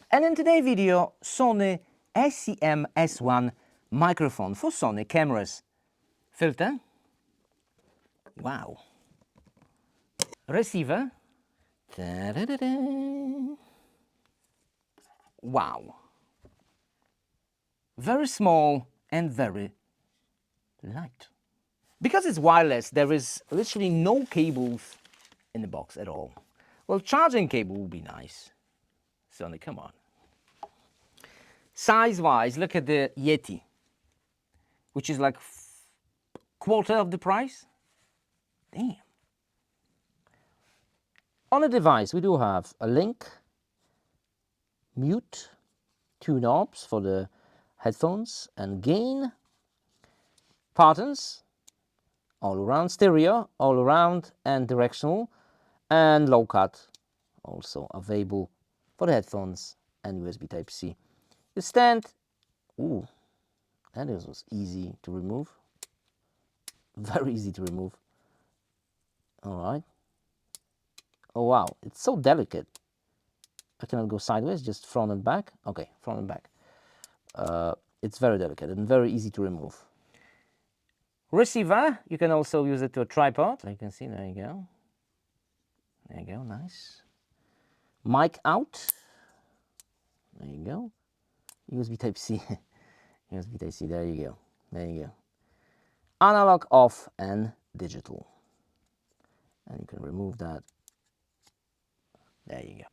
And in today's video, Sony ECM-S1 microphone for Sony cameras. Filter. Wow. Receiver. Ta-da-da-da. Wow. Very small and very light. Because it's wireless, there is literally no cables in the box at all. Well, charging cable would be nice. Sony, come on. Size-wise, look at the Yeti, which is like quarter of the price. Damn. On the device, we do have a link, mute, two knobs for the headphones, and gain, buttons, all around stereo, all around and directional, and low cut, also available for the headphones and USB Type-C. The stand, ooh, that was easy to remove. Very easy to remove. All right. Oh wow, it's so delicate. I cannot go sideways, just front and back. Okay, front and back. It's very delicate and very easy to remove. Receiver, you can also use it to a tripod. Like you can see, there you go. There you go, nice. Mic out. There you go. USB Type-C. USB Type-C, there you go. There you go. Analog off and digital. And you can remove that. There you go.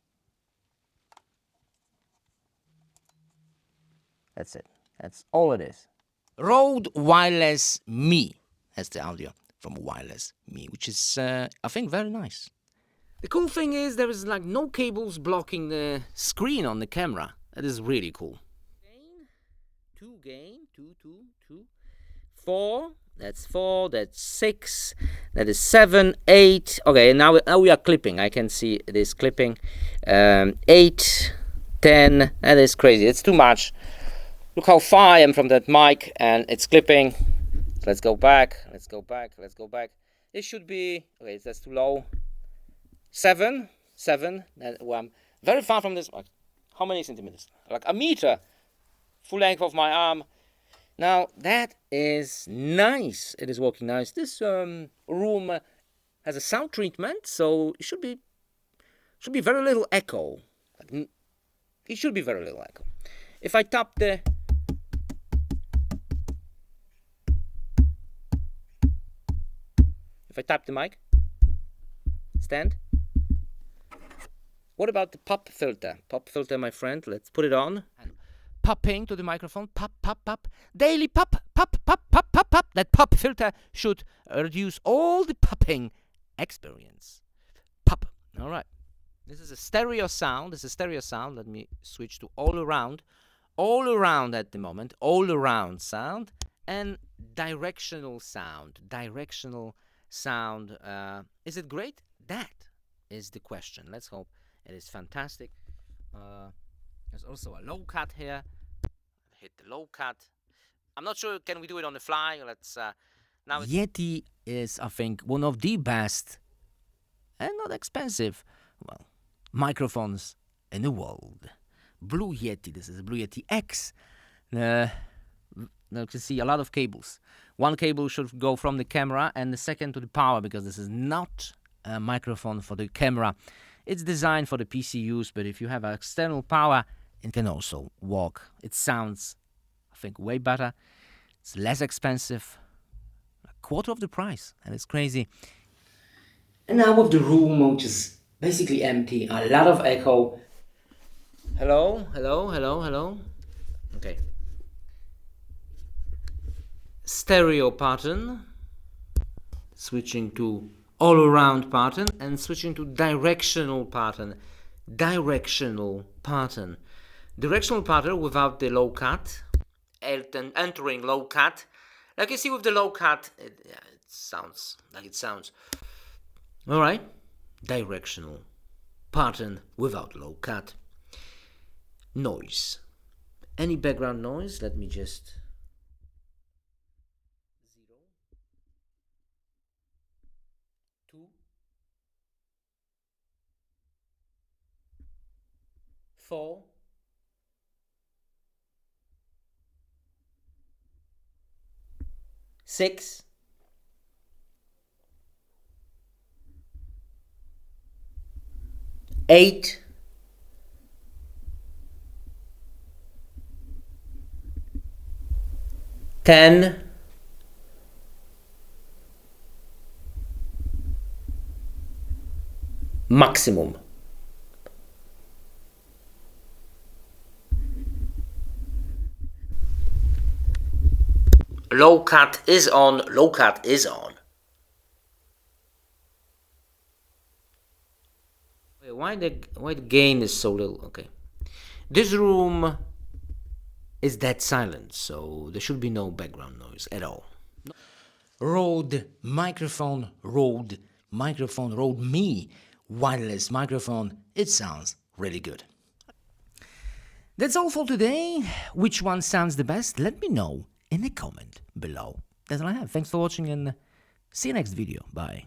That's it. That's all it is. Rode Wireless Me. That's the audio from Wireless Me, which is, I think, very nice. The cool thing is there is like no cables blocking the screen on the camera. That is really cool. Gain, two. 4. That's 4. That's 6. That is 7, 8. Okay, now we are clipping. I can see it is clipping. 8, 10. That is crazy. It's too much. Look how far I am from that mic, and it's clipping. Let's go back. Let's go back. It should be, okay, that's too low. 7. Well, I'm very far from this mic. How many centimeters? Like a meter. Full length of my arm. Now that is nice. It is working nice. This room has a sound treatment, so it should be very little echo. It should be very little echo. If I tap the mic stand. What about the pop filter? Pop filter, my friend. Let's put it on. Popping to the microphone. Pop. Daily pop. That pop filter should reduce all the popping experience. Pop. All right. This is a stereo sound. Let me switch to all around. All around at the moment. All around sound. And directional sound. Is it great? That is the question. Let's hope it is fantastic. There's also a low cut here. Hit the low cut. I'm not sure, can we do it on the fly? Let's now. Yeti is, I think, one of the best and not expensive, well, microphones in the world. Blue Yeti. This is a Blue Yeti X. Now you can see a lot of cables. One cable should go from the camera and the second to the power, because this is not a microphone for the camera. It's designed for the PC use, but if you have external power, it can also work. It sounds, I think, way better. It's less expensive, a quarter of the price, and it's crazy. And now with the room, which is basically empty, a lot of echo. Hello. Okay. Stereo pattern, switching to all around pattern, and switching to directional pattern without the low cut, entering low cut. Like you see with the low cut, it sounds like it sounds. All right, directional pattern without low cut. Noise. Any background noise? Let me just 0, 2, 4, 6, 8, 10, 10 maximum. Low cut is on, low cut is on. Why the gain is so little? Okay. This room is dead silent, so there should be no background noise at all. Rode microphone, Rode Me wireless microphone. It sounds really good. That's all for today. Which one sounds the best? Let me know in the comment below. That's all I have. Thanks for watching and see you next video. Bye.